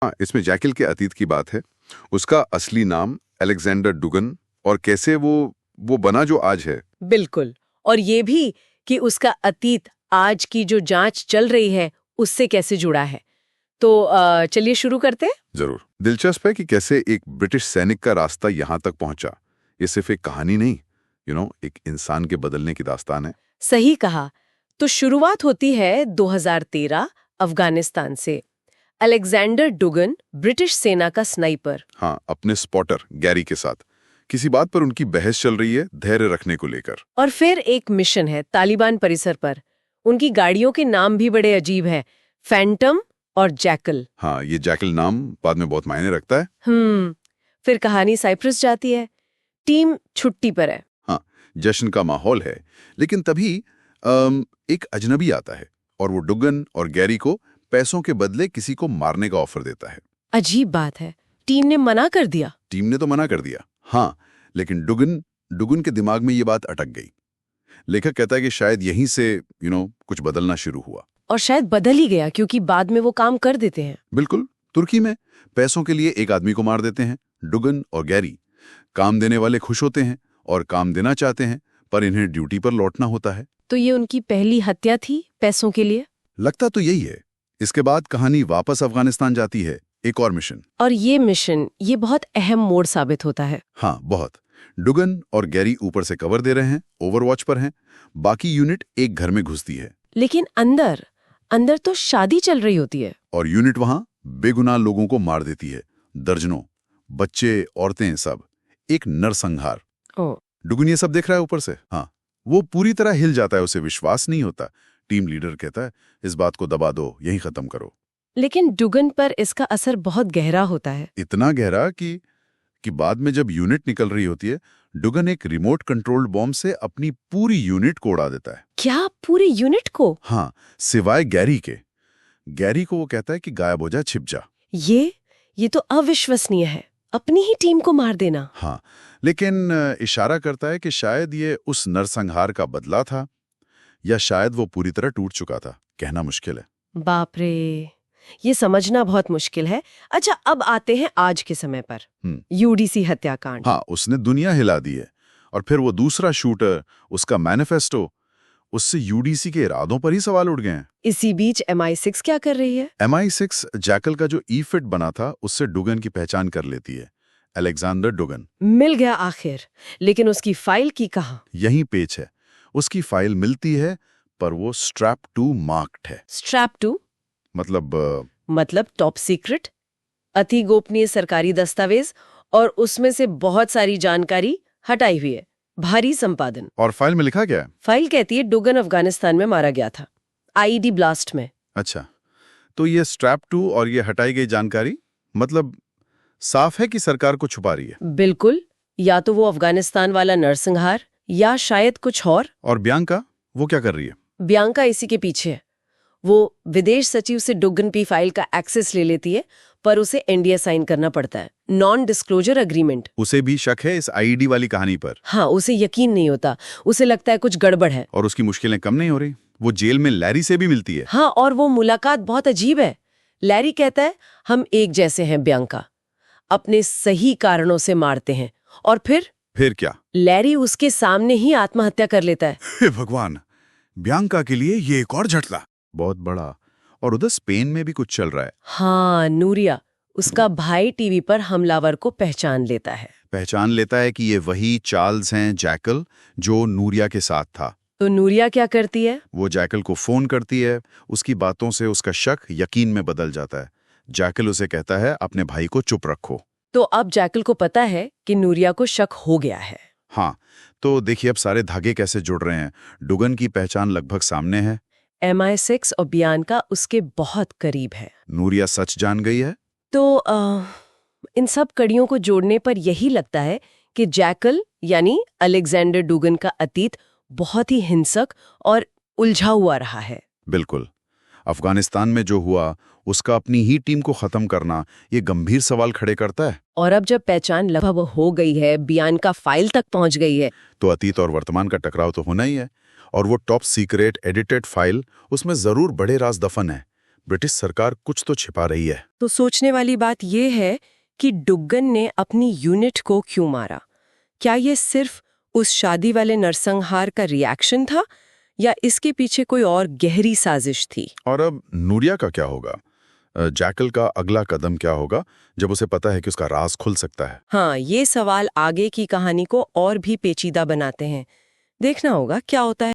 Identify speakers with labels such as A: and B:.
A: हाँ, इसमें जैकल के अतीत की बात है। उसका असली नाम अलेक्जेंडर डुगन, और कैसे वो बना जो आज है।
B: बिल्कुल। और ये भी कि उसका अतीत आज की जो जांच चल रही है उससे कैसे जुड़ा है। तो चलिए शुरू करते हैं।
A: जरूर। दिलचस्प है कि कैसे एक ब्रिटिश सैनिक का रास्ता यहाँ तक पहुंचा। ये सिर्फ एक कहानी नहीं, एक इंसान के बदलने की दास्तान है।
B: सही कहा। तो शुरुआत होती है 2013 अफगानिस्तान से। अलेक्जेंडर डुगन ब्रिटिश सेना का स्नाइपर।
A: हाँ, अपने स्पॉटर गैरी के साथ किसी बात पर उनकी बहस चल रही है, धैर्य रखने को लेकर।
B: और फिर एक मिशन है तालिबान परिसर पर। उनकी गाड़ियों के नाम भी बड़े अजीब हैं, फैंटम और जैकल।
A: हाँ, ये जैकल नाम बाद में बहुत मायने रखता है।
B: फिर कहानी साइप्रस जाती है। टीम छुट्टी पर है।
A: हाँ, जश्न का माहौल है, लेकिन तभी एक अजनबी आता है और वो डुगन और गैरी को पैसों के बदले किसी को मारने का ऑफर देता है।
B: अजीब बात है, टीम ने मना कर दिया।
A: टीम ने तो मना कर दिया, हाँ, लेकिन डुगन के दिमाग में ये बात अटक गई। लेखक कहता है कि शायद यहीं से कुछ बदलना शुरू हुआ।
B: और शायद बदल ही गया, क्योंकि बाद में वो काम कर देते हैं।
A: बिल्कुल। तुर्की में पैसों के लिए एक आदमी को मार देते हैं। डुगन और गैरी काम देने वाले खुश होते हैं और काम देना चाहते हैं, पर इन्हें ड्यूटी पर लौटना होता है।
B: तो ये उनकी पहली हत्या थी पैसों के लिए।
A: लगता तो यही है। इसके बाद कहानी वापस अफगानिस्तान जाती है, एक और मिशन।
B: और ये मिशन ये बहुत अहम मोड़ साबित होता है।
A: हाँ, बहुत। डुगन और गैरी ऊपर से कवर दे रहे हैं, ओवरवॉच पर हैं। बाकी यूनिट एक घर में घुसती है,
B: लेकिन अंदर तो शादी चल रही होती है।
A: और यूनिट वहां बेगुनाह लोगों को मार देती है। दर्जनों बच्चे, औरतें, सब। एक नरसंहार। डुगन ये सब देख रहा है ऊपर से। हाँ, वो पूरी तरह हिल जाता है, उसे विश्वास नहीं होता। टीम लीडर कहता है, इस बात को दबा दो, यहीं खत्म करो।
B: लेकिन डुगन पर इसका असर बहुत गहरा होता है।
A: इतना गहरा कि बाद में जब यूनिट निकल रही होती है, डुगन एक रिमोट कंट्रोल्ड बॉम्ब से अपनी पूरी यूनिट को उड़ा देता है।
B: क्या, पूरी यूनिट को?
A: हाँ, सिवाय गैरी के। गैरी को वो कहता है कि गायब हो जा, छिप जा।
B: ये तो अविश्वसनीय है, अपनी ही टीम को मार देना।
A: हाँ, लेकिन इशारा करता है कि शायद ये उस नरसंहार का बदला था, या शायद वो पूरी तरह टूट चुका था। कहना मुश्किल है।
B: बाप रे, ये समझना बहुत मुश्किल है। अच्छा, अब आते हैं आज के समय पर। यूडीसी हत्याकांड।
A: हाँ, उसने दुनिया हिला दी है। और फिर वो दूसरा शूटर, उसका मैनिफेस्टो, उससे यूडीसी के इरादों पर ही सवाल उठ गए हैं।
B: इसी बीच MI6 क्या कर रही है?
A: MI6 जैकल का जो ईफिट बना था, उससे डुगन की पहचान कर लेती है। अलेक्जेंडर डुगन
B: मिल गया आखिर। लेकिन उसकी फाइल की कहाँ?
A: यही पेच है। उसकी फाइल मिलती है, पर वो स्ट्रैप 2 मार्क्ड है।
B: स्ट्रैप 2
A: मतलब
B: टॉप सीक्रेट, अति गोपनीय सरकारी दस्तावेज, और उसमें से बहुत सारी जानकारी हटाई हुई है। भारी संपादन।
A: और फाइल में लिखा क्या है?
B: फाइल कहती है डुगन अफगानिस्तान में मारा गया था, IED ब्लास्ट में।
A: अच्छा, तो ये स्ट्रैप 2 और ये हटाई गई जानकारी, मतलब साफ है कि सरकार को छुपा रही है।
B: बिल्कुल। या तो वो अफगानिस्तान वाला नरसंहार, या शायद कुछ और।
A: और बियांका, वो क्या कर रही है?
B: बियांका इसी के पीछे है। वो विदेश सचिव से डुगन की फाइल का एक्सेस ले लेती है, पर उसे NDA साइन करना पड़ता है, नॉन डिस्क्लोजर एग्रीमेंट।
A: उसे भी शक है इस IED वाली कहानी पर।
B: हाँ, उसे यकीन नहीं होता। उसे लगता है कुछ गड़बड़ है।
A: और उसकी मुश्किलें कम नहीं हो रही। वो जेल में लैरी से भी मिलती है।
B: हाँ, और वो मुलाकात बहुत अजीब है। लैरी कहता है, हम एक जैसे हैं बियांका, अपने सही कारणों से मारते हैं। और फिर
A: क्या?
B: लैरी उसके सामने ही आत्महत्या कर लेता है।
A: हे भगवान, बियांका के लिए ये एक और झटला। बहुत बड़ा। और उधर स्पेन में भी कुछ चल रहा है।
B: हाँ, नूरिया, उसका भाई टीवी पर हमलावर को पहचान लेता है
A: कि ये वही चार्ल्स हैं, जैकल, जो नूरिया के साथ था।
B: तो नूरिया क्या करती है?
A: वो जैकल को फोन करती है। उसकी बातों से उसका शक यकीन में बदल जाता है। जैकल उसे कहता है, अपने भाई को चुप रखो।
B: तो अब जैकल को पता है कि नूरिया को शक हो गया है।
A: हाँ, तो देखिए अब सारे धागे कैसे जुड़ रहे हैं। डुगन की पहचान लगभग सामने है।
B: MI6 और बियांका उसके बहुत करीब है।
A: नूरिया सच जान गई है।
B: तो इन सब कड़ियों को जोड़ने पर यही लगता है कि जैकल यानी अलेक्जेंडर डुगन का अतीत बहुत ही हिंसक और उलझा हुआ रहा है।
A: बिल्कुल। अफगानिस्तान में जो हुआ, उसका अपनी ही टीम को खत्म करना, ये गंभीर सवाल खड़े करता है।
B: और अब जब पहचान लगभग हो गई है, बियांका फाइल तक पहुंच गई है,
A: तो अतीत और वर्तमान का टकराव तो होना ही है। और वो टॉप सीक्रेट एडिटेड फाइल, उसमें जरूर बड़े राज दफन है, ब्रिटिश सरकार कुछ तो छिपा रही है।
B: तो सोचने वाली बात यह है कि डुगन ने अपनी यूनिट को क्यों मारा? क्या ये सिर्फ उस शादी वाले नरसंहार का रिएक्शन था या इसके पीछे कोई और गहरी साजिश थी?
A: और अब नूरिया का क्या होगा? जैकल का अगला कदम क्या होगा जब उसे पता है कि उसका राज खुल सकता है?
B: हाँ, ये सवाल आगे की कहानी को और भी पेचीदा बनाते हैं। देखना होगा क्या होता है।